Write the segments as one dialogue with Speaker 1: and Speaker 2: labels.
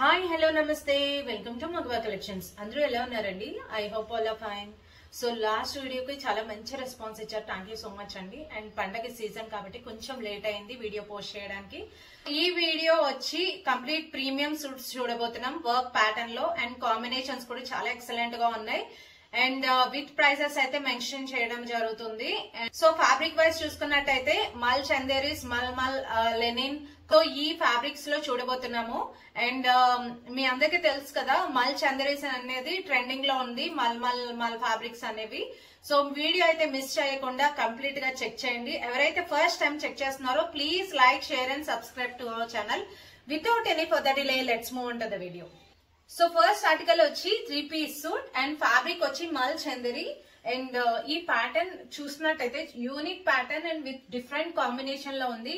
Speaker 1: Hi hello నమస్తే welcome to మగవా collections. అందరూ ఎలా ఉన్నారండి? I hope all are fine. So last వీడియోకి చాలా మంచి రెస్పాన్స్ ఇచ్చారు. థ్యాంక్ యూ సో మచ్ అండి. అండ్ పండగ సీజన్ కాబట్టి కొంచెం లేట్ అయింది వీడియో పోస్ట్ చేయడానికి. ఈ వీడియో వచ్చి కంప్లీట్ ప్రీమియం సూట్స్ చూడబోతున్నాం వర్క్ ప్యాటర్న్ లో. అండ్ కాంబినేషన్స్ కూడా చాలా ఎక్సలెంట్ గా ఉన్నాయి. అండ్ విత్ ప్రైసెస్ అయితే మెన్షన్ చేయడం జరుగుతుంది. సో ఫ్యాబ్రిక్ వైజ్ చూసుకున్నట్టయితే మల్ చందేరీస్, మల్ లెనిన్ సో ఈ ఫ్యాబ్రిక్స్ లో చూడబోతున్నాము. అండ్ మీ అందరికి తెలుసు కదా, మల్ చందేరీస్ అనేది ట్రెండింగ్ లో ఉంది. మల్ ఫ్యాబ్రిక్స్ అనేవి. సో వీడియో అయితే మిస్ చేయకుండా కంప్లీట్ గా చెక్ చేయండి. ఎవరైతే ఫస్ట్ టైం చెక్ చేస్తున్నారో please like, share and subscribe to our channel. Without any further delay let's move on to the video. So first article వచ్చి 3-piece సూట్ అండ్ ఫ్యాబ్రిక్ వచ్చి మల్ Chanderi. And ఈ pattern చూసినట్టయితే unique pattern and with different combination లో ఉంది.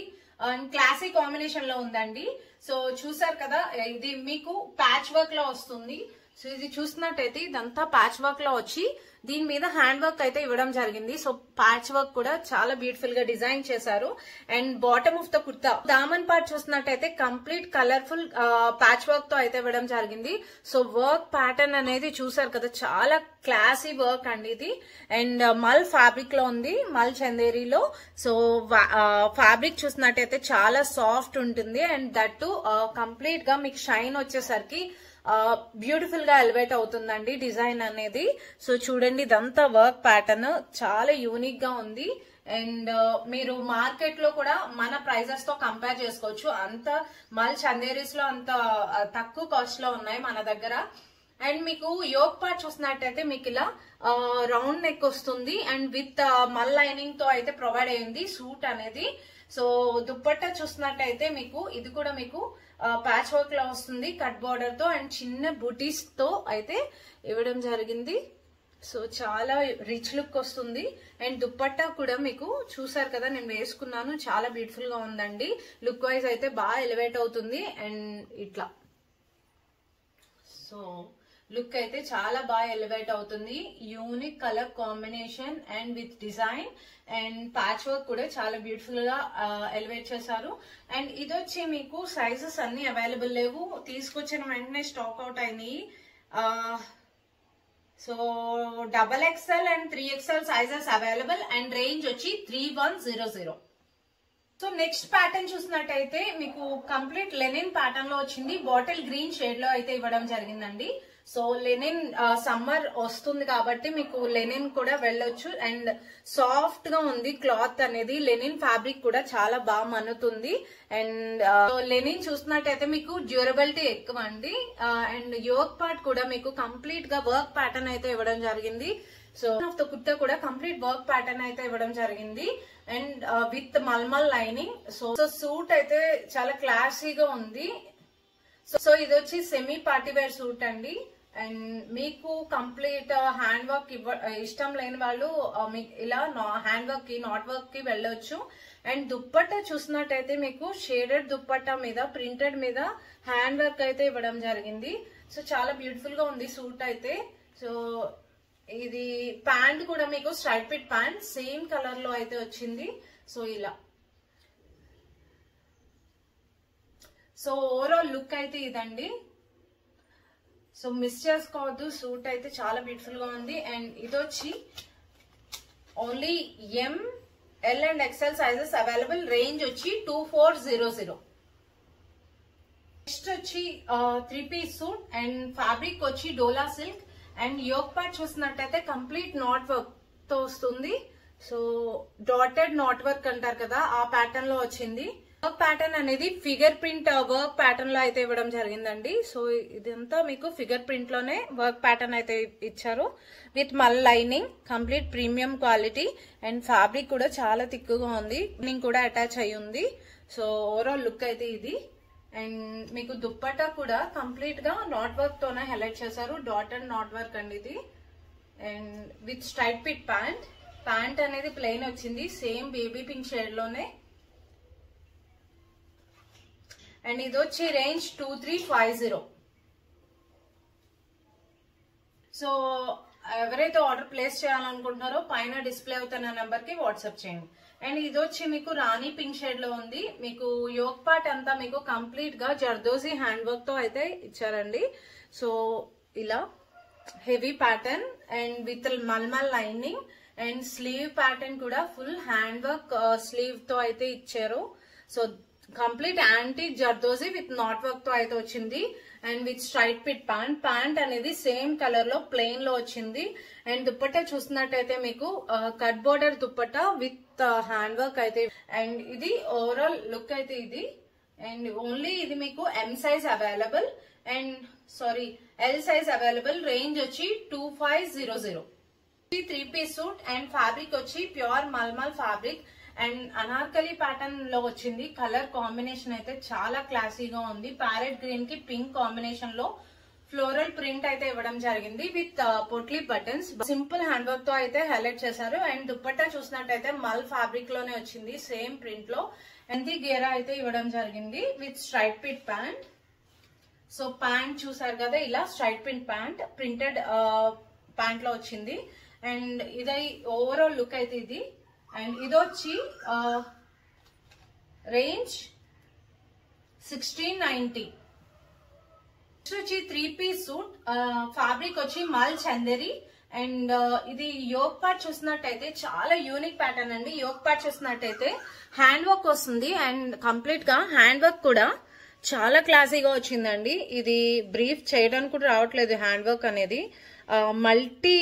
Speaker 1: And classic combination లో ఉందండి. So చూసారు కదా, ఇది మీకు ప్యాచ్ వర్క్ లో వస్తుంది. సో ఇది చూసినట్టయితే ఇదంతా ప్యాచ్ వర్క్ లో వచ్చి దీని మీద హ్యాండ్ వర్క్ అయితే ఇవ్వడం జరిగింది. సో ప్యాచ్ వర్క్ కూడా చాలా బ్యూటిఫుల్ గా డిజైన్ చేశారు. And bottom of the kurta దామన్ పార్ట్ చూసినట్టయితే కంప్లీట్ కలర్ఫుల్ ప్యాచ్ వర్క్ తో అయితే ఇవ్వడం జరిగింది. సో వర్క్ ప్యాటర్న్ అనేది చూసారు కదా, చాలా క్లాసీ వర్క్ అండి ఇది. అండ్ మల్ ఫ్యాబ్రిక్ లో ఉంది, మల్ చందేరిలో. సో ఫ్యాబ్రిక్ చూసినట్టయితే చాలా సాఫ్ట్ ఉంటుంది. అండ్ దట్ కంప్లీట్ గా మీకు షైన్ వచ్చేసరికి బ్యూటిఫుల్ గా ఎలివేట్ అవుతుందండి డిజైన్ అనేది. సో చూడండి, ఇదంతా వర్క్ ప్యాటర్న్ చాలా యూనిక్ గా ఉంది. అండ్ మీరు మార్కెట్ లో కూడా మన ప్రైజెస్ తో కంపేర్ చేసుకోవచ్చు. అంత మల్ చందేరీస్ లో అంత తక్కువ కాస్ట్ లో ఉన్నాయి మన దగ్గర. అండ్ మీకు యోక్ పార్ట్ చూసినట్టయితే మీకు ఇలా రౌండ్ నెక్ వస్తుంది. అండ్ విత్ మల్ లైనింగ్ తో అయితే ప్రొవైడ్ అయ్యింది సూట్ అనేది. సో దుప్పట్టా చూసినట్టయితే మీకు ఇది కూడా మీకు ప్యాచ్ వర్క్ లో వస్తుంది, కట్ బార్డర్ తో అండ్ చిన్న బూటీస్ తో అయితే ఇవ్వడం జరిగింది. సో చాలా రిచ్ లుక్ వస్తుంది. అండ్ దుప్పట్టా కూడా మీకు చూసారు కదా, నేను వేసుకున్నాను, చాలా బ్యూటిఫుల్ గా ఉందండి. లుక్ వైజ్ అయితే బాగా ఎలివేట్ అవుతుంది. అండ్ ఇట్లా సో లుక్ అయితే చాలా బాగా ఎలివేట్ అవుతుంది. Unique colour combination and with design and patch work కూడా చాలా బ్యూటిఫుల్ గా ఎలివేట్ చేశారు. అండ్ ఇది వచ్చి మీకు సైజెస్ అన్ని అవైలబుల్ లేవు, తీసుకొచ్చిన వెంటనే స్టాక్ అవుట్ అయినాయి. So XXL and 3XL sizes available. And range వచ్చి 3100. సో నెక్స్ట్ ప్యాటర్న్ చూసినట్టయితే మీకు కంప్లీట్ లెనిన్ ప్యాటర్న్ లో వచ్చింది. బాటిల్ గ్రీన్ షేడ్ లో అయితే ఇవ్వడం జరిగిందండి. సో లెనిన్ సమ్మర్ వస్తుంది కాబట్టి మీకు లెనిన్ కూడా వెళ్ళొచ్చు. అండ్ సాఫ్ట్ గా ఉంది క్లాత్ అనేది. లెనిన్ ఫ్యాబ్రిక్ కూడా చాలా బాగా మన్నుతుంది. అండ్ లెనిన్ చూసినట్టయితే మీకు డ్యూరబిలిటీ ఎక్కువ అండి. అండ్ యోక్ పార్ట్ కూడా మీకు కంప్లీట్ గా వర్క్ ప్యాటర్న్ అయితే ఇవ్వడం జరిగింది. సో ఆఫ్ ద కుర్తా కూడా కంప్లీట్ వర్క్ ప్యాటర్న్ అయితే ఇవ్వడం జరిగింది. And with malmal lining. So suit అయితే చాలా క్లాసీగా ఉంది. సో ఇది వచ్చి సెమీ పార్టీ వేర్ సూట్ అండి. అండ్ మీకు కంప్లీట్ హ్యాండ్ వర్క్ ఇష్టం లేని వాళ్ళు ఇలా హ్యాండ్ వర్క్ కి, నాట్ వర్క్ కి వెళ్ళొచ్చు. అండ్ దుప్పట్టా చూసినట్టయితే మీకు షేడెడ్ దుప్పట్టా మీద ప్రింటెడ్ మీద హ్యాండ్ వర్క్ అయితే ఇవ్వడం జరిగింది. సో చాలా బ్యూటిఫుల్ గా ఉంది సూట్ అయితే. సో ఇది ప్యాంట్ కూడా మీకు straight fit pant same colour లో అయితే వచ్చింది. సో ఇలా సో ఓవరాల్ లుక్ అయితే ఇదండి. సో మిస్ చేసుకోవద్దు, సూట్ అయితే చాలా బ్యూటిఫుల్ గా ఉంది. అండ్ ఇది వచ్చి only ML and XL sizes available. Range వచ్చి 2400. నెక్స్ట్ వచ్చి 3-piece సూట్ అండ్ ఫ్యాబ్రిక్ వచ్చి డోలా సిల్క్. అండ్ యోక్ పార్ట్ చూసినట్టయితే కంప్లీట్ నాట్ వర్క్ తో వస్తుంది. సో డాటెడ్ నాట్ వర్క్ అంటారు కదా, ఆ ప్యాటర్న్ లో వచ్చింది. వర్క్ ప్యాటర్న్ అనేది ఫిగర్ ప్రింట్ వర్క్ ప్యాటర్న్ లో అయితే ఇవ్వడం జరిగిందండి. సో ఇదంతా మీకు ఫిగర్ ప్రింట్ లోనే వర్క్ ప్యాటర్న్ అయితే ఇచ్చారు. విత్ మల్ lining, complete premium quality. And fabric కూడా చాలా థిక్గా ఉంది, లైనింగ్ కూడా అటాచ్ అయి ఉంది. సో ఓవరాల్ లుక్ అయితే ఇది. అండ్ మీకు దుప్పట్టా కూడా కంప్లీట్ గా నాట్ వర్క్ తోనే హైలైట్ చేశారు. డాటెడ్ నాట్ వర్క్ అండి ఇది. And with straight fit pant. Pant అనేది ప్లెయిన్ వచ్చింది, సేమ్ బేబీ పింక్ షేడ్ లోనే. అండ్ ఇది వచ్చి రేంజ్ 2350. సో ఎవరైతే ఆర్డర్ ప్లేస్ చేయాలనుకుంటున్నారో పైన డిస్ప్లే అవుతున్న నెంబర్ కి వాట్సాప్ చేయండి. అండ్ ఇది వచ్చి మీకు రాణి పింక్ షేడ్ లో ఉంది. మీకు యోక్ పార్ట్ అంతా మీకు కంప్లీట్ గా జర్దోజీ హ్యాండ్ వర్క్ తో అయితే ఇచ్చారండి. సో ఇలా heavy pattern and with malmal lining and sleeve pattern కూడా ఫుల్ హ్యాండ్ వర్క్ స్లీవ్ తో అయితే ఇచ్చారు. So complete antique zardozi with knot work తో అయితే వచ్చింది. And with straight fit pant అనేది సేమ్ కలర్ లో ప్లెయిన్ లో వచ్చింది. అండ్ దుప్పట్టా చూసినట్టయితే మీకు cut border dupatta with hand work అయితే. అండ్ ఇది ఓవరాల్ లుక్ అయితే ఇది. అండ్ ఓన్లీ ఇది మీకు M size available and sorry L size available. Range వచ్చి 2500. 3-piece సూట్ అండ్ ఫ్యాబ్రిక్ వచ్చి pure malmal fabric and anarkali pattern లో వచ్చింది. కలర్ కాంబినేషన్ అయితే చాలా క్లాసీగా ఉంది. ప్యారెట్ గ్రీన్ కి పింక్ కాంబినేషన్ లో ఫ్లోరల్ ప్రింట్ అయితే ఇవ్వడం జరిగింది with potli buttons. Simple hand work తో అయితే హైలైట్ చేశారు. అండ్ దుప్పట్టా చూసినట్టయితే మల్ ఫ్యాబ్రిక్ లోనే వచ్చింది సేమ్ ప్రింట్ లో. అండ్ గేరా అయితే ఇవ్వడం జరిగింది with straight fit pant. So pant చూసారు కదా, ఇలా straight fit pant printed pant లో వచ్చింది. అండ్ ఇది ఓవరాల్ లుక్ అయితే ఇది. అండ్ ఇది వచ్చి రేంజ్ 1690. వచ్చి 3-piece సూట్. ఫ్యాబ్రిక్ వచ్చి మల్ చందేరి. అండ్ ఇది యోక్ పార్ట్ చూసినట్టయితే చాలా యూనిక్ ప్యాటర్న్ అండి. యోక్ పార్ట్ చూసినట్టయితే హ్యాండ్ వర్క్ వస్తుంది అండ్ కంప్లీట్ గా హ్యాండ్ వర్క్ కూడా చాలా క్లాసీగా వచ్చిందండి. ఇది బ్రీఫ్ చేయడానికి కూడా రావట్లేదు హ్యాండ్ వర్క్ అనేది. మల్టీ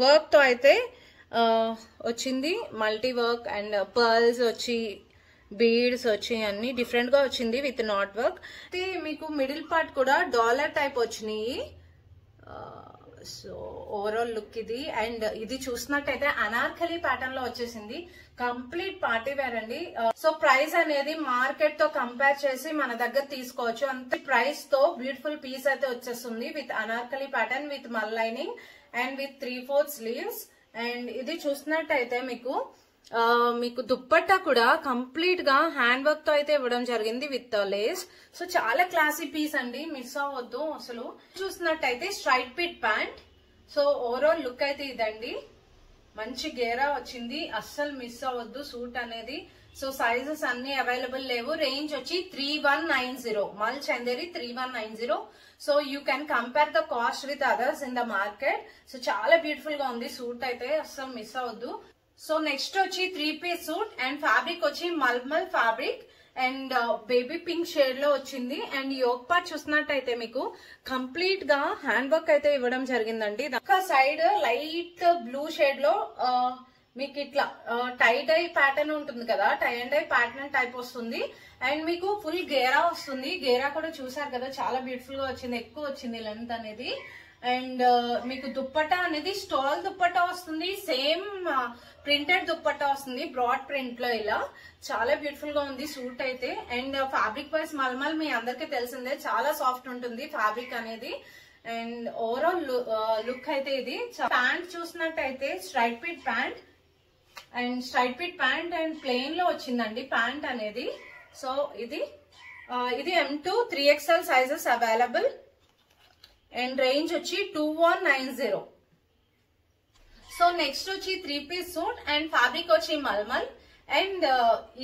Speaker 1: వర్క్ తో అయితే వచ్చింది. మల్టీ వర్క్ అండ్ పర్ల్స్ వచ్చి బీడ్స్ వచ్చి అన్ని డిఫరెంట్ గా వచ్చింది విత్ నాట్ వర్క్. మీకు మిడిల్ పార్ట్ కూడా డాలర్ టైప్ వచ్చినాయి. సో ఓవరాల్ లుక్ ఇది. అండ్ ఇది చూసినట్టయితే అనార్కలి ప్యాటర్న్ లో వచ్చేసింది. కంప్లీట్ పార్టీ వేర్ అండి. సో ప్రైస్ అనేది మార్కెట్ తో కంపేర్ చేసి మన దగ్గర తీసుకోవచ్చు. అంత ప్రైస్ తో బ్యూటిఫుల్ పీస్ అయితే వచ్చేస్తుంది విత్ అనార్కలి ప్యాటర్న్ విత్ మల్ lining and with 3/4 sleeves. And ఇది చూసినట్టయితే మీకు దుప్పట్టా కూడా కంప్లీట్ గా హ్యాండ్ వర్క్ తో అయితే ఇవ్వడం జరిగింది విత్ లేస్. సో చాలా క్లాసీ పీస్ అండి, మిస్ అవ్వద్దు అసలు. చూసినట్టయితే straight fit pant. So overall look అయితే ఇదండి. మంచి గేరా వచ్చింది, అస్సలు మిస్ అవ్వద్దు సూట్ అనేది. సో సైజెస్ అన్ని అవైలబుల్ లేవు. రేంజ్ వచ్చి 3190. మల్ Chanderi 3190. So you can compare the cost with others in the market. So చాలా బ్యూటిఫుల్ గా ఉంది సూట్ అయితే, అస్సలు మిస్ అవ్వద్దు. సో నెక్స్ట్ వచ్చి 3-piece సూట్ అండ్ ఫ్యాబ్రిక్ వచ్చి malmal fabric and baby pink shade లో వచ్చింది. అండ్ యోక్ పార్ట్ చూసినట్టయితే మీకు కంప్లీట్ గా హ్యాండ్ వర్క్ అయితే ఇవ్వడం జరిగిందండి. ఒక సైడ్ లైట్ బ్లూ షేడ్ లో మీకు ఇట్లా టై డై ప్యాటర్న్ ఉంటుంది కదా, tie and dye pattern type వస్తుంది. అండ్ మీకు ఫుల్ గేరా వస్తుంది. గేరా కూడా చూసారు కదా, చాలా బ్యూటిఫుల్ గా వచ్చింది, ఎక్కువ వచ్చింది లెంత్ అనేది. అండ్ మీకు దుప్పట్టా అనేది స్టాల్ దుప్పట్టా వస్తుంది, సేమ్ ప్రింటెడ్ దుప్పట్టా వస్తుంది బ్రాడ్ ప్రింట్ లో. ఇలా చాలా బ్యూటిఫుల్ గా ఉంది సూట్ అయితే. అండ్ ఫ్యాబ్రిక్ వైజ్ మల్మల్ మీ అందరికీ తెలిసిందే, చాలా సాఫ్ట్ ఉంటుంది ఫ్యాబ్రిక్ అనేది. అండ్ ఓవరాల్ లుక్ అయితే ఇది. ప్యాంట్ చూసినట్టయితే straight fit pant and straight fit pant and plain లో వచ్చిందండి ప్యాంట్ అనేది. సో ఇది M2 3XL sizes available and range వచ్చి 2190. సో నెక్స్ట్ వచ్చి 3-piece సూట్ అండ్ ఫ్యాబ్రిక్ వచ్చి మల్మల్. అండ్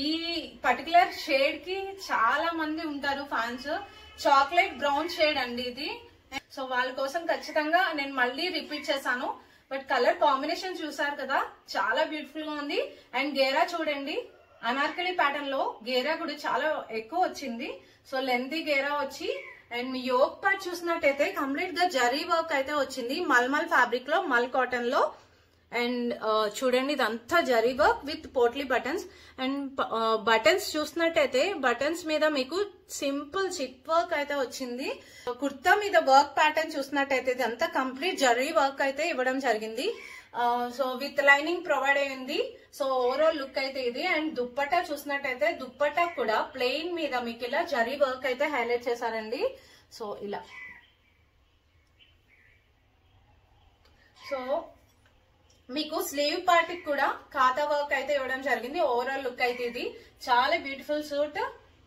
Speaker 1: ఈ పర్టికులర్ షేడ్ కి చాలా మంది ఉంటారు ఫ్యాన్స్. చాక్లెట్ బ్రౌన్ షేడ్ అండి ఇది. సో వాళ్ళ కోసం ఖచ్చితంగా నేను మళ్ళీ రిపీట్ చేశాను. బట్ కలర్ కాంబినేషన్ చూసారు కదా, చాలా బ్యూటిఫుల్ గా ఉంది. అండ్ గేరా చూడండి, అనార్కలి ప్యాటర్న్ లో గేరా కూడా చాలా ఎక్కువ వచ్చింది. సో లెంతీ గేరా వచ్చి. అండ్ మీ యోక్ పార్ట్ చూసినట్టయితే కంప్లీట్ గా జరీ వర్క్ అయితే వచ్చింది మల్మల్ ఫ్యాబ్రిక్ లో, మల్ కాటన్ లో. అండ్ చూడండి ఇదంతా zari work with potli buttons. And buttons చూసినట్టయితే బటన్స్ మీద మీకు సింపుల్ చిప్ వర్క్ అయితే వచ్చింది. కుర్తా మీద వర్క్ ప్యాటర్న్ చూసినట్టయితే ఇదంతా కంప్లీట్ జరీ వర్క్ అయితే ఇవ్వడం జరిగింది. సో విత్ లైనింగ్ ప్రొవైడ్ అయింది. సో ఓవరాల్ లుక్ అయితే ఇది. అండ్ దుప్పట్టా చూసినట్టయితే దుప్పట్టా కూడా ప్లెయిన్ మీద మీకు ఇలా జరీ వర్క్ అయితే హైలైట్ చేశారండి. సో ఇలా. సో మీకు స్లీవ్ పార్ట్ కూడా ఖాతా వర్క్ అయితే ఇవ్వడం జరిగింది. ఓవరాల్ లుక్ అయితే ఇది. చాలా beautiful suit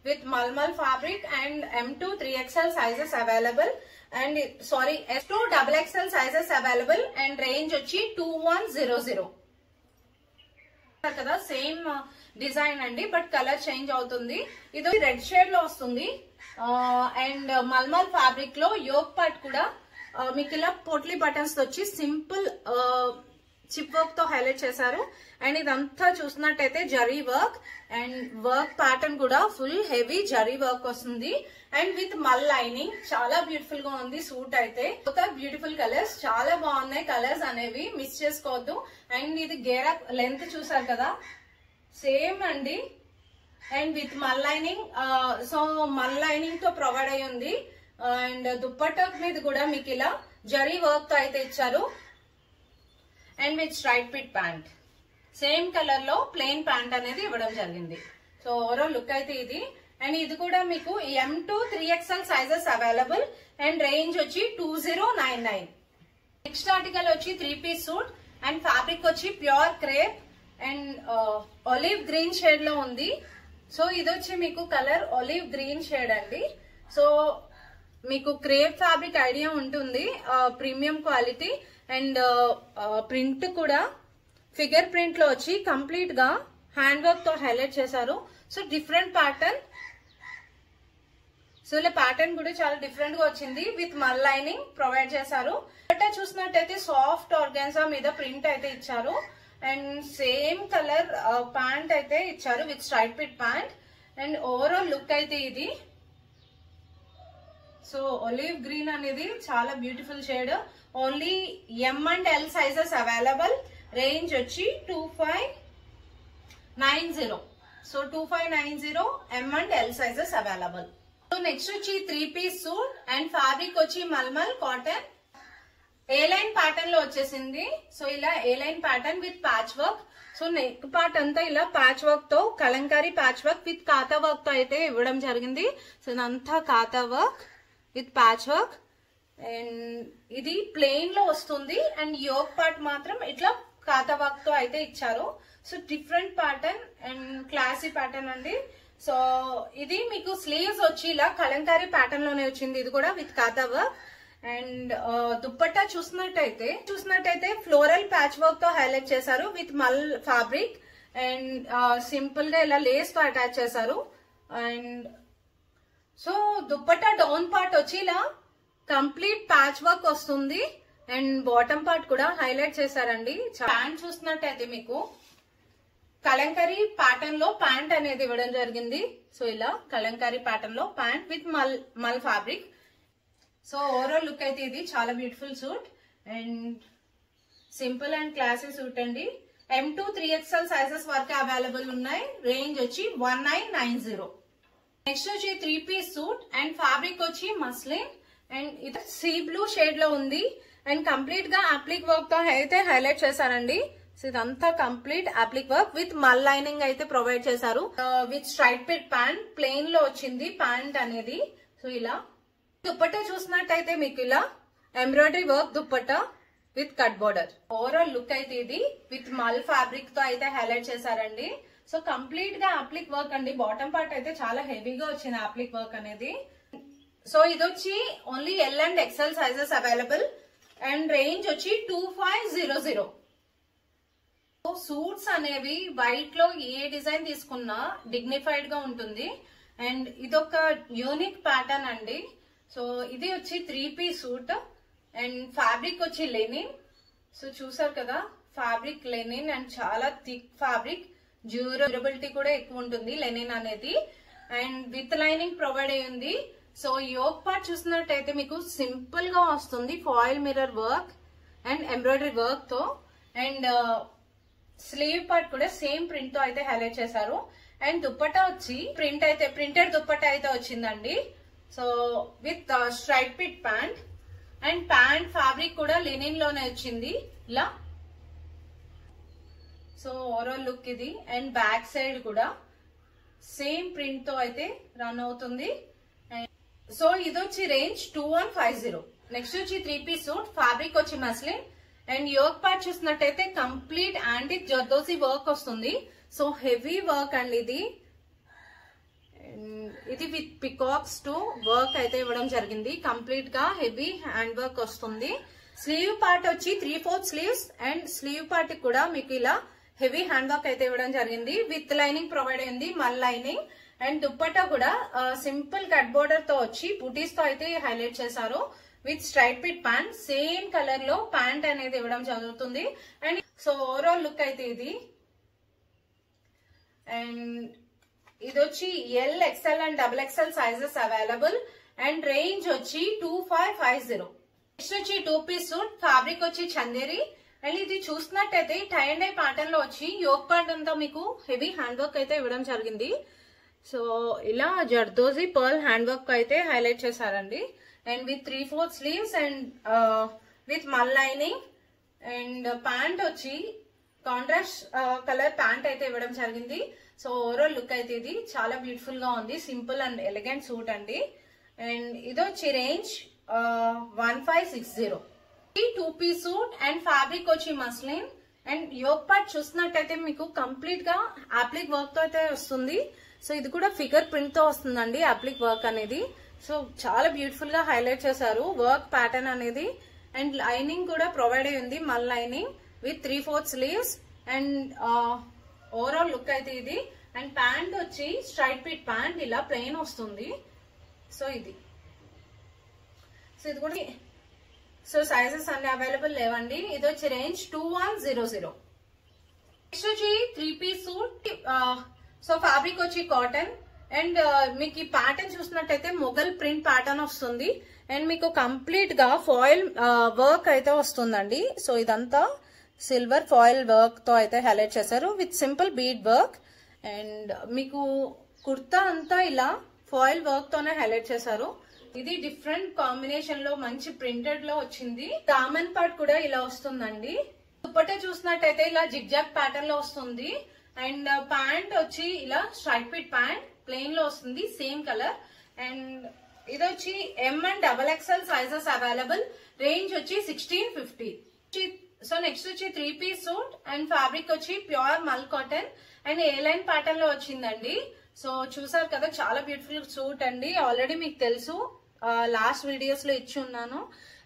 Speaker 1: with malmal fabric and M2 3XL sizes available and sorry S2 XXL sizes available and range వచ్చి 2100. కదా సేమ్ డిజైన్ అండి, బట్ కలర్ చేంజ్ అవుతుంది. ఇది రెడ్ షేడ్ లో వస్తుంది అండ్ మల్మల్ ఫ్యాబ్రిక్ లో యోక్ పార్ట్ కూడా మీకు ఇలా పోట్లీ బటన్స్ వచ్చి సింపుల్ చిప్ వర్క్ తో హైలైట్ చేశారు. అండ్ ఇదంతా చూసినట్టయితే zari work and work pattern కూడా ఫుల్ హెవీ జరీ వర్క్ వస్తుంది అండ్ విత్ మల్ లైనింగ్. చాలా బ్యూటిఫుల్ గా ఉంది సూట్ అయితే. బ్యూటిఫుల్ కలర్స్, చాలా బాగున్నాయి కలర్స్ అనేవి, మిస్ చేసుకోవద్దు. అండ్ ఇది గేరా లెంత్ చూసారు కదా సేమ్ అండి అండ్ విత్ మల్ లైనింగ్. సో మల్ లైనింగ్ తో ప్రొవైడ్ అయి ఉంది అండ్ దుప్పట్టా మీద కూడా మీకు ఇలా జరీ వర్క్ తో అయితే ఇచ్చారు and with straight fit pant. Same colour లో ప్లెయిన్ ప్యాంట్ అనేది ఇవ్వడం జరిగింది. సో ఓవరాల్ లుక్ అయితే ఇది. అండ్ ఇది కూడా మీకు M2 3XL sizes available and range వచ్చి 2099. నెక్స్ట్ ఆర్టికల్ వచ్చి 3 పీస్ సూట్ అండ్ ఫ్యాబ్రిక్ వచ్చి pure crepe and olive green shade లో ఉంది. సో ఇది వచ్చి మీకు కలర్ ఆలివ్ గ్రీన్ షేడ్ అండి. సో మీకు క్రేప్ ఫ్యాబ్రిక్ ఐడియా ఉంటుంది, ప్రీమియం క్వాలిటీ అండ్ ప్రింట్ కూడా ఫిగర్ ప్రింట్ లో వచ్చి కంప్లీట్ గా హ్యాండ్ వర్క్ తో హైలైట్ చేశారు. So different pattern. సో ఇలా ప్యాటర్న్ కూడా చాలా డిఫరెంట్ గా వచ్చింది విత్ మల్ లైనింగ్ ప్రొవైడ్ చేశారు. చూసినట్టయితే సాఫ్ట్ ఆర్గాన్జా మీద ప్రింట్ అయితే ఇచ్చారు అండ్ సేమ్ కలర్ ప్యాంట్ అయితే ఇచ్చారు with straight fit pant. And overall look అయితే ఇది. సో ఒలివ్ గ్రీన్ అనేది చాలా beautiful shade. Only M and L sizes available. Range వచ్చి 2590. So 2590 M and L sizes available. So next వచ్చి 3 piece suit and fabric వచ్చి mulmul cotton. A line pattern లో వచ్చేసింది. So ఇలా A line pattern with patch work. So neck part అంతా ఇలా patch work తో Kalamkari patch work with కాతా work తో అయితే ఇవ్వడం జరిగింది. సో ఇదంతా కాతా work with patch work and ఇది ప్లెయిన్ లో వస్తుంది అండ్ యోక్ పార్ట్ మాత్రం ఇట్లా కాతా వర్క్ తో అయితే ఇచ్చారు. So different pattern and classy pattern అండి. సో ఇది మీకు స్లీవ్స్ వచ్చి ఇలా కలంకారీ ప్యాటర్న్ లోనే వచ్చింది. ఇది కూడా విత్ కాతా వర్క్ అండ్ దుప్పట్టా చూసినట్టయితే ఫ్లోరల్ ప్యాచ్ వర్క్ తో హైలైట్ చేశారు విత్ మల్ ఫ్యాబ్రిక్ అండ్ సింపుల్ గా ఇలా లేస్ తో అటాచ్ చేశారు. And so dupatta down part వచ్చి ఇలా కంప్లీట్ ప్యాచ్ వర్క్ వస్తుంది అండ్ బాటమ్ పార్ట్ కూడా హైలైట్ చేశారండి. ప్యాంట్ చూసినట్టయితే మీకు కలంకారీ ప్యాటర్న్ లో ప్యాంట్ అనేది ఇవ్వడం జరిగింది. సో ఇలా కలంకారీ ప్యాటర్న్ లో ప్యాంట్ విత్ మల్ ఫ్యాబ్రిక్. సో ఓవరాల్ లుక్ అయితే ఇది చాలా beautiful suit and simple and classy suit అండి. M2 3XL సైజెస్ వరకు అవైలబుల్ ఉన్నాయి. రేంజ్ వచ్చి 1990. నెక్స్ట్ వచ్చి 3 పీస్ సూట్ అండ్ ఫ్యాబ్రిక్ వచ్చి మస్లిన్ అండ్ ఇది సీ బ్లూ షేడ్ లో ఉంది అండ్ కంప్లీట్ గా అప్లిక్ వర్క్ తో అయితే హైలైట్ చేశారండి. సో ఇదంతా కంప్లీట్ అప్లిక్ వర్క్ విత్ మల్ లైనింగ్ అయితే ప్రొవైడ్ చేశారు with straight fit pant. Plain లో వచ్చింది ప్యాంట్ అనేది. సో ఇలా దుప్పట్టా చూసినట్టయితే మీకు ఇలా embroidery work dupatta with cut border. Overall look అయితే ఇది విత్ మల్ ఫ్యాబ్రిక్ తో అయితే హైలైట్ చేశారండి. సో కంప్లీట్ గా అప్లిక్ వర్క్ అండి. బాటమ్ పార్ట్ అయితే చాలా హెవీగా వచ్చింది అప్లిక్ వర్క్ అనేది. సో ఇది వచ్చి only L and XL sizes available and range వచ్చి 2500. సూట్స్ అనేవి వైట్ లో ఏ డిజైన్ తీసుకున్నా డిగ్నిఫైడ్ గా ఉంటుంది అండ్ ఇదొక యూనిక్ ప్యాటర్న్ అండి. సో ఇది వచ్చి 3 పీస్ సూట్ అండ్ ఫ్యాబ్రిక్ వచ్చి లెనిన్. సో చూసారు కదా ఫ్యాబ్రిక్ లెనిన్ అండ్ చాలా థిక్ ఫ్యాబ్రిక్, డ్యూరబిలిటీ కూడా ఎక్కువ ఉంటుంది లెనిన్ అనేది అండ్ విత్ లైనింగ్ ప్రొవైడ్ అయ్యి ఉంది. సో యోక్ పార్ట్ చూసినట్టయితే మీకు సింపుల్ గా వస్తుంది foil mirror work and embroidery work తో అండ్ స్లీవ్ పార్ట్ కూడా సేమ్ ప్రింట్ తో అయితే హైలైట్ చేశారు అండ్ దుప్పట్టా వచ్చి ప్రింటెడ్ దుప్పట్టా అయితే వచ్చిందండి. So with straight fit pant and pant fabric కూడా లెనిన్ లోనే వచ్చింది ఇలా. సో ఓవరాల్ లుక్ ఇది అండ్ బ్యాక్ సైడ్ కూడా సేమ్ ప్రింట్ తో అయితే రన్ అవుతుంది. సో ఇది వచ్చి రేంజ్ 2150. నెక్స్ట్ వచ్చి 3 పీస్ సూట్ ఫ్యాబ్రిక్ వచ్చి మస్లిన్ అండ్ యోక్ పార్ట్ చూసినట్టయితే కంప్లీట్ యాంటిక్ జర్దోసి వర్క్ వస్తుంది. సో హెవీ వర్క్ అండి ఇది విత్ పికాక్స్ టు వర్క్ అయితే ఇవ్వడం జరిగింది. కంప్లీట్ గా హెవీ హ్యాండ్ వర్క్ వస్తుంది. స్లీవ్ పార్ట్ వచ్చి 3/4 స్లీవ్స్ అండ్ స్లీవ్ పార్ట్ కూడా మీకు ఇలా హెవీ హ్యాండ్ వర్క్ అయితే ఇవ్వడం జరిగింది. విత్ లైనింగ్ ప్రొవైడ్ అయింది, మల్ లైనింగ్. అండ్ దుప్పట్టా కూడా సింపుల్ కట్ బోర్డర్ తో వచ్చి బుటీస్ తో అయితే హైలైట్ చేశారు. With straight fit pant, same colour లో ప్యాంట్ అనేది ఇవ్వడం జరుగుతుంది. అండ్ సో ఓవరాల్ లుక్ అయితే ఇది. అండ్ ఇది వచ్చి L, XL and XXL sizes available. And range వచ్చి 2550. నెక్స్ట్ వచ్చి 2 పీస్ సూట్, ఫ్యాబ్రిక్ వచ్చి చందేరి. అండ్ ఇది చూసినట్టయితే టై అండ్ డై ప్యాటర్న్ లో వచ్చి యోక్ పార్ట్ అంతా మీకు హెవీ హ్యాండ్ వర్క్ అయితే ఇవ్వడం జరిగింది. సో ఇలా జర్దోజీ పర్ల్ హ్యాండ్ వర్క్ అయితే హైలైట్ చేశారండి. And with 3/4 sleeves and with మల్ లైనింగ్. అండ్ ప్యాంట్ వచ్చి కాంట్రాస్ట్ కలర్ ప్యాంట్ అయితే ఇవ్వడం జరిగింది. సో ఓవరాల్ లుక్ అయితే ఇది చాలా బ్యూటిఫుల్ గా ఉంది. సింపుల్ అండ్ ఎలిగెంట్ సూట్ అండి. అండ్ ఇది వచ్చి range 1560. 2 piece suit and fabric వచ్చి మస్లిన్. అండ్ యోక్ పార్ట్ చూసినట్టయితే మీకు కంప్లీట్ గా అప్లిక్ వర్క్ తో అయితే వస్తుంది. సో ఇది కూడా ఫిగర్ ప్రింట్ తో వస్తుందండి అప్లిక్ వర్క్ అనేది. సో చాలా బ్యూటిఫుల్ గా హైలైట్ చేశారు వర్క్ ప్యాటర్న్ అనేది. అండ్ లైనింగ్ కూడా ప్రొవైడ్ అయ్యింది, మల్ lining with 3/4 sleeves. And overall look అయితే ఇది. అండ్ ప్యాంట్ వచ్చి స్ట్రైట్ పిట్ ప్యాంట్, ఇలా ప్లెయిన్ వస్తుంది. సో ఇది కూడా. సో సైజెస్ అన్ని అవైలబుల్ లేవండి. ఇది వచ్చి రేంజ్ 2100. నెక్స్ట్ వచ్చి 3 పీస్ సూట్. సో ఫ్యాబ్రిక్ వచ్చి కాటన్. అండ్ మీకు ఈ ప్యాటర్న్ చూసినట్టయితే మొఘల్ ప్రింట్ ప్యాటర్న్ వస్తుంది. అండ్ మీకు కంప్లీట్ గా ఫాయిల్ వర్క్ అయితే వస్తుందండి. సో ఇదంతా సిల్వర్ ఫాయిల్ వర్క్ తో అయితే హైలైట్ చేశారు with simple bead work. And మీకు కుర్తా అంతా ఇలా ఫాయిల్ వర్క్ తోనే హైలైట్ చేశారు. ఇది డిఫరెంట్ కాంబినేషన్ లో మంచి ప్రింటెడ్ లో వచ్చింది. దామన్ పార్ట్ కూడా ఇలా వస్తుందండి. దుపట్టా చూసినట్టయితే ఇలా జిగ్జాగ్ ప్యాటర్న్ లో వస్తుంది. అండ్ ప్యాంట్ వచ్చి ఇలా స్ట్రైట్ పిట్ ప్యాంట్ ప్లెయిన్ లో వస్తుంది, సేమ్ కలర్. అండ్ ఇది వచ్చి M and XXL sizes available. Range వచ్చి 1650. సో నెక్స్ట్ వచ్చి 3 పీస్ సూట్ అండ్ ఫ్యాబ్రిక్ వచ్చి ప్యూర్ మల్ cotton and A line pattern లో వచ్చిందండి. సో చూసారు కదా, చాలా బ్యూటిఫుల్ సూట్ అండి. ఆల్రెడీ మీకు తెలుసు, లాస్ట్ వీడియోస్ లో ఇచ్చి ఉన్నాను.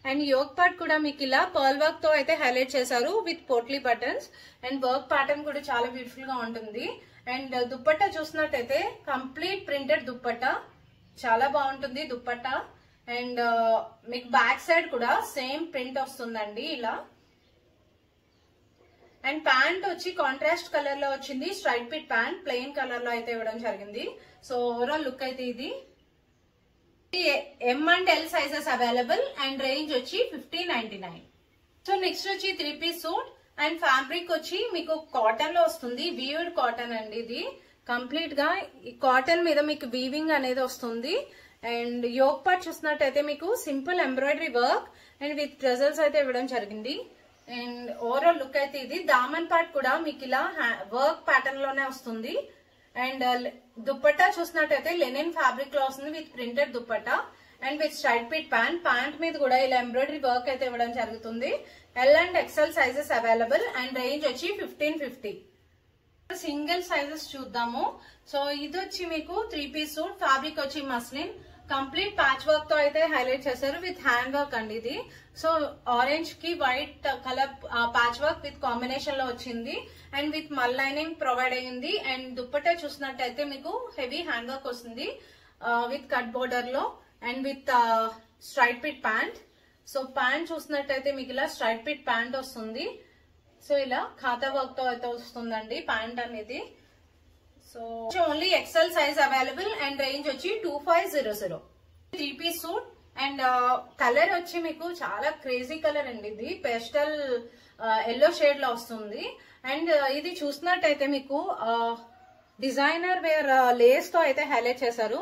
Speaker 1: అండ్ యోక్ పార్ట్ కూడా మీకు ఇలా పర్ల్ వర్క్ తో అయితే హైలైట్ చేశారు with potli buttons. And work pattern కూడా చాలా బ్యూటిఫుల్ గా ఉంటుంది. అండ్ దుప్పట్టా చూసినట్టయితే కంప్లీట్ ప్రింటెడ్ దుప్పట్టా, చాలా బాగుంటుంది దుప్పట్టా. అండ్ మీకు బ్యాక్ సైడ్ కూడా సేమ్ ప్రింట్ వస్తుందండి ఇలా. అండ్ ప్యాంట్ వచ్చి కాంట్రాస్ట్ కలర్ లో వచ్చింది, straight fit pant plain colour లో అయితే ఇవ్వడం జరిగింది. సో ఓవరాల్ లుక్ అయితే ఇది. M and L sizes available. And range వచ్చి 1599. సో నెక్స్ట్ వచ్చి 3 పీస్ సూట్ అండ్ ఫ్యాబ్రిక్ వచ్చి మీకు కాటన్ లో వస్తుంది, వీవ్డ్ కాటన్ అండి. ఇది కంప్లీట్ గా ఈ కాటన్ మీద మీకు వీవింగ్ అనేది వస్తుంది. అండ్ యోక్ పార్ట్ చూసినట్టయితే మీకు simple embroidery work and with tassels అయితే ఇవ్వడం జరిగింది. అండ్ ఓవరాల్ లుక్ అయితే ఇది. దామన్ పార్ట్ కూడా మీకు ఇలా వర్క్ ప్యాటర్న్ లోనే వస్తుంది. అండ్ దుప్పట్టా చూసినట్టయితే లెనిన్ ఫ్యాబ్రిక్ లో వస్తుంది with printed dupatta and with straight fit pant. Pant మీద కూడా ఇలా ఎంబ్రాయిడరీ వర్క్ అయితే ఇవ్వడం జరుగుతుంది. L and XL sizes available. And range వచ్చి 1550. సింగిల్ సైజెస్ చూద్దాము. సో ఇది వచ్చి మీకు 3 పీస్ సూట్, ఫ్యాబ్రిక్ వచ్చి మస్లిన్, కంప్లీట్ ప్యాచ్ వర్క్ తో అయితే హైలైట్ చేశారు విత్ హ్యాండ్ వర్క్ అండి ఇది. సో ఆరెంజ్ కి white colour patch work with combination లో వచ్చింది అండ్ విత్ మల్ లైనింగ్ ప్రొవైడ్ అయ్యింది. అండ్ దుప్పట్టా చూసినట్టయితే మీకు హెవీ హ్యాండ్ వర్క్ వస్తుంది విత్ కట్ బోర్డర్ లో and with straight fit pant. So pant చూసినట్టయితే మీకు ఇలా స్ట్రైట్ పిట్ ప్యాంట్ వస్తుంది. సో ఇలా ఖాతా వర్క్ తో అయితే వస్తుందండి ప్యాంట్ అనేది. So only XL size available and range వచ్చి 2500. 3 పీస్ సూట్ అండ్ కలర్ వచ్చి మీకు చాలా క్రేజీ కలర్ అండి. ఇది పేస్టల్ ఎల్లో షేడ్ లో వస్తుంది. అండ్ ఇది చూసినట్టయితే మీకు డిజైనర్ వేర్ లేస్ తో అయితే హైలైట్ చేశారు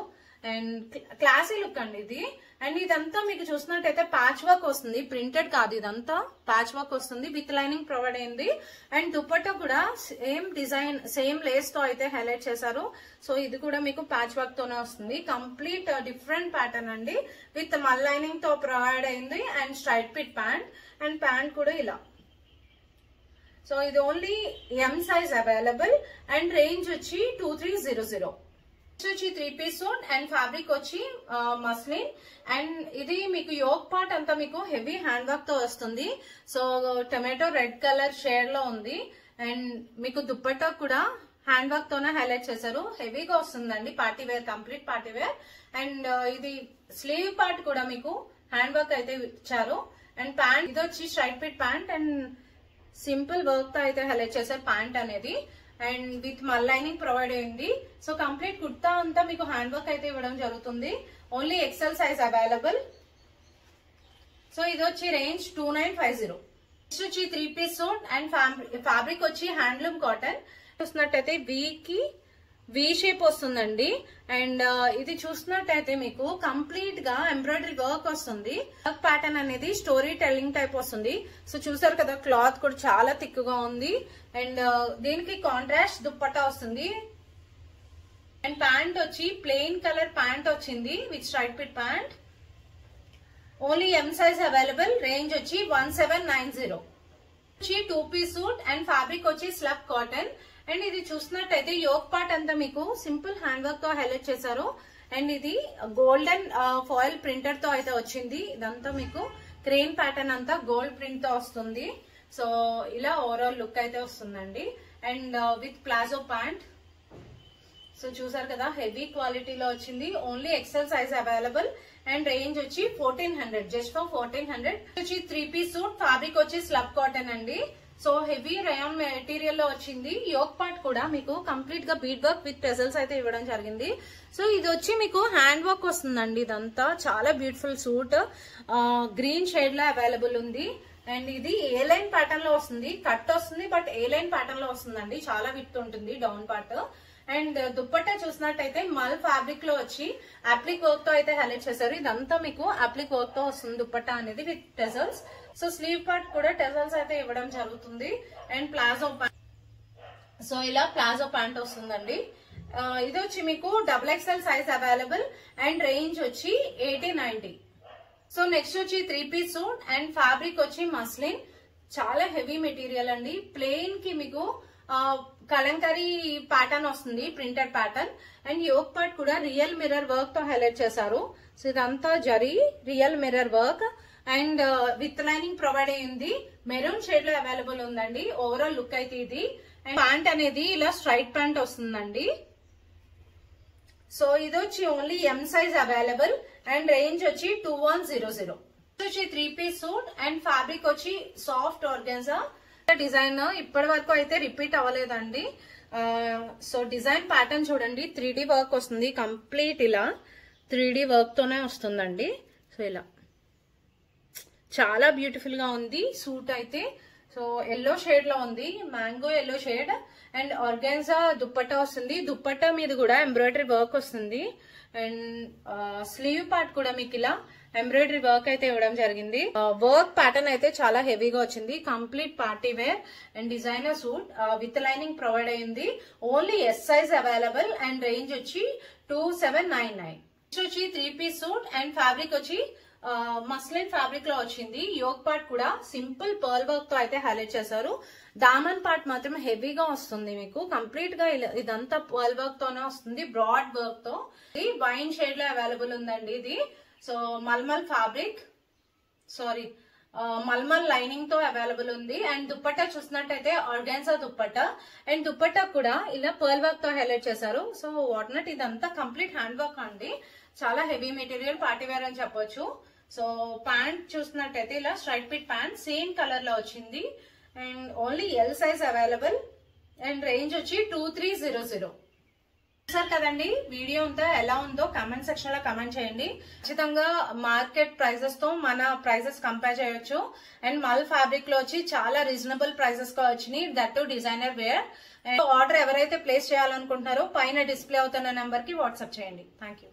Speaker 1: అండ్ క్లాసీ లుక్ అండి ఇది. అండ్ ఇదంతా మీకు చూసినట్టయితే ప్యాచ్ వర్క్ వస్తుంది, ప్రింటెడ్ కాదు, ఇదంతా ప్యాచ్ వర్క్ వస్తుంది విత్ లైనింగ్ ప్రొవైడ్ అయింది. అండ్ దుపట్టా కూడా సేమ్ డిజైన్ సేమ్ లేస్ తో అయితే హైలైట్ చేశారు. సో ఇది కూడా మీకు ప్యాచ్ వర్క్ తోనే వస్తుంది. కంప్లీట్ డిఫరెంట్ ప్యాటర్న్ అండి విత్ మల్ లైనింగ్ తో ప్రొవైడ్ అయింది and straight fit pant and pant కూడా ఇలా. సో ఇది only M size available and range వచ్చి 2300. వచ్చి 3 పీస్ సూట్ అండ్ ఫ్యాబ్రిక్ వచ్చి మస్లిన్ అండ్ ఇది మీకు యోక్ పార్ట్ అంతా మీకు హెవీ హ్యాండ్ వర్క్ తో వస్తుంది. So tomato red colour shade లో ఉంది అండ్ మీకు దుప్పట్టా కూడా హ్యాండ్ వర్క్ తోనే హైలైట్ చేశారు. హెవీగా వస్తుందండి, party wear, complete party wear. And ఇది స్లీవ్ పార్ట్ కూడా మీకు హ్యాండ్ వర్క్ అయితే ఇచ్చారు. అండ్ ప్యాంట్ ఇది వచ్చి straight fit pant and simple work తో అయితే హైలైట్ చేశారు ప్యాంట్ అనేది. అండ్ విత్ మల్ లైనింగ్ ప్రొవైడ్ అయింది. సో కంప్లీట్ కుర్తా అంతా మీకు హ్యాండ్ వర్క్ అయితే ఇవ్వడం జరుగుతుంది. Only XL size available. So ఇది వచ్చి రేంజ్ 2950. నెక్స్ట్ వచ్చి 3 పీస్ సూట్ అండ్ ఫ్యాబ్రిక్ వచ్చి హ్యాండ్లూమ్ కాటన్. చూసినట్టయితే వి షేప్ వస్తుందండి. అండ్ ఇది చూసినట్టయితే మీకు కంప్లీట్ గా ఎంబ్రాయిడరీ వర్క్ వస్తుంది. వర్క్ ప్యాటర్న్ అనేది స్టోరీ టెల్లింగ్ టైప్ వస్తుంది. సో చూసారు కదా, క్లాత్ కూడా చాలా థిక్ గా ఉంది. అండ్ దీనికి కాంట్రాస్ట్ దుప్పట్టా వస్తుంది. అండ్ ప్యాంట్ వచ్చి ప్లెయిన్ కలర్ ప్యాంట్ వచ్చింది with straight fit pant. Only M size available. Range వచ్చి 1790. 2 పీస్ సూట్ అండ్ ఫ్యాబ్రిక్ వచ్చి స్లబ్ కాటన్. అండ్ ఇది చూసినట్టయితే యోక్ పార్ట్ అంతా మీకు సింపుల్ హ్యాండ్ వర్క్ తో హైలైట్ చేశారు. అండ్ ఇది గోల్డెన్ ఫాయిల్ ప్రింటర్ తో అయితే వచ్చింది. ఇదంతా మీకు క్రేన్ ప్యాటర్న్ అంతా గోల్డ్ ప్రింట్ తో వస్తుంది. సో ఇలా ఓవరాల్ లుక్ అయితే వస్తుందండి. And with palazzo pant. So చూసారు కదా, హెవీ క్వాలిటీలో వచ్చింది. Only XL size available. And range వచ్చి 1400, జస్ట్ ఫర్ 1400. వచ్చి 3 పీస్ సూట్, ఫ్యాబ్రిక్ వచ్చి స్లబ్ కాటన్ అండి. సో హెవీ రయాన్ మెటీరియల్ లో వచ్చింది. యోక్ పార్ట్ కూడా మీకు కంప్లీట్ గా బీడ్ వర్క్ విత్ టెజల్స్ అయితే ఇవ్వడం జరిగింది. సో ఇది వచ్చి మీకు హ్యాండ్ వర్క్ వస్తుందండి. ఇదంతా చాలా బ్యూటిఫుల్ సూట్, గ్రీన్ షేడ్ లో అవైలబుల్ ఉంది. అండ్ ఇది ఏ లైన్ ప్యాటర్న్ లో వస్తుంది, కట్ వస్తుంది బట్ ఏ లైన్ ప్యాటర్న్ లో వస్తుందండి. చాలా విత్ ఉంటుంది డౌన్ పార్ట్. అండ్ దుప్పట్టా చూసినట్టయితే మల్ ఫ్యాబ్రిక్ లో వచ్చి అప్లిక్ వర్క్ తో అయితే హైలైట్ చేశారు. ఇదంతా మీకు అప్లిక్ వర్క్ తో వస్తుంది దుప్పట్టా అనేది with tassels. So sleeve part కూడా టెజల్స్ అయితే ఇవ్వడం జరుగుతుంది. And palazzo pant. సో ఇలా ప్లాజో ప్యాంట్ వస్తుందండి. ఇది వచ్చి మీకు XXL size available. And range వచ్చి 1890. సో నెక్స్ట్ వచ్చి 3 పీస్ సూట్ అండ్ ఫ్యాబ్రిక్ వచ్చి మస్లిన్. చాలా హెవీ మెటీరియల్ అండి. ప్లెయిన్ కి మీకు కలంకరీ ప్యాటర్న్ వస్తుంది, printed pattern. And yoke part కూడా రియల్ మిర్రర్ వర్క్ తో హైలైట్ చేశారు. సో ఇదంతా zari real mirror work. And with lining provide అయ్యింది. మెరూన్ షేడ్ లో అవైలబుల్ ఉందండి. ఓవరాల్ లుక్ అయితే ఇది. అండ్ ప్యాంట్ అనేది ఇలా స్ట్రైట్ ప్యాంట్ వస్తుందండి. సో ఇది వచ్చి only M size available. And range వచ్చి 2100. వచ్చి 3 పీస్ సూట్ అండ్ ఫ్యాబ్రిక్ వచ్చి సాఫ్ట్ ఆర్గాన్జా. డిజైన్ ఇప్పటి వరకు అయితే రిపీట్ అవ్వలేదండి. సో డిజైన్ ప్యాటర్న్ చూడండి, 3D వర్క్ వస్తుంది. కంప్లీట్ ఇలా 3D వర్క్ తోనే వస్తుందండి. సో ఇలా చాలా బ్యూటిఫుల్ గా ఉంది సూట్ అయితే. సో ఎల్లో షేడ్ లో ఉంది, mango yellow shade. And organza dupatta వస్తుంది. దుప్పట్టా మీద కూడా ఎంబ్రాయిడరీ వర్క్ వస్తుంది. అండ్ స్లీవ్ పార్ట్ కూడా మీకు ఇలా ఎంబ్రాయిడరీ వర్క్ అయితే ఇవ్వడం జరిగింది. వర్క్ ప్యాటర్న్ అయితే చాలా హెవీగా వచ్చింది. Complete party wear and designer suit with lining provide అయ్యింది. Only S size available. And range వచ్చి 2799. వచ్చి 3 పీస్ సూట్ అండ్ ఫ్యాబ్రిక్ వచ్చి మస్లిన్ ఫ్యాబ్రిక్ లో వచ్చింది. యోక్ పార్ట్ కూడా సింపుల్ పర్ల్ వర్క్ తో అయితే హైలైట్ చేశారు. దామన్ పార్ట్ మాత్రం హెవీగా వస్తుంది మీకు. కంప్లీట్ గా ఇదంతా పర్ల్ వర్క్ తోనే వస్తుంది, బ్రాడ్ వర్క్ తో. వైన్ షేడ్ లో అవైలబుల్ ఉందండి ఇది. So malmal fabric, sorry malmal lining తో అవైలబుల్ ఉంది. అండ్ దుప్పట్టా చూసినట్టయితే ఆర్గాన్జా దుప్పట్టా. అండ్ దుప్పట్టా కూడా ఇలా పర్ల్ వర్క్ తో హైలైట్ చేశారు. సో వాట్నాట్ ఇదంతా కంప్లీట్ హ్యాండ్ వర్క్ అండి. చాలా హెవీ మెటీరియల్, పార్టీ వేర్ అని చెప్పొచ్చు. సో ప్యాంట్ చూసినట్టయితే ఇలా straight fit pant same colour లో వచ్చింది. And only L size available. And range వచ్చి 2300. సార్ కదండి, వీడియో అంతా ఎలా ఉందో కామెంట్ సెక్షన్ లో కామెంట్ చేయండి. ఖచ్చితంగా మార్కెట్ ప్రైజెస్ తో మన ప్రైజెస్ కంపేర్ చేయొచ్చు. అండ్ మల్ ఫ్యాబ్రిక్ లో వచ్చి చాలా రీజనబుల్ ప్రైజెస్ గా వచ్చినాయి, that too designer wear. Order ఎవరైతే ప్లేస్ చేయాలనుకుంటున్నారో పైన డిస్ప్లే అవుతున్న నెంబర్ కి వాట్సాప్ చేయండి. Thank you.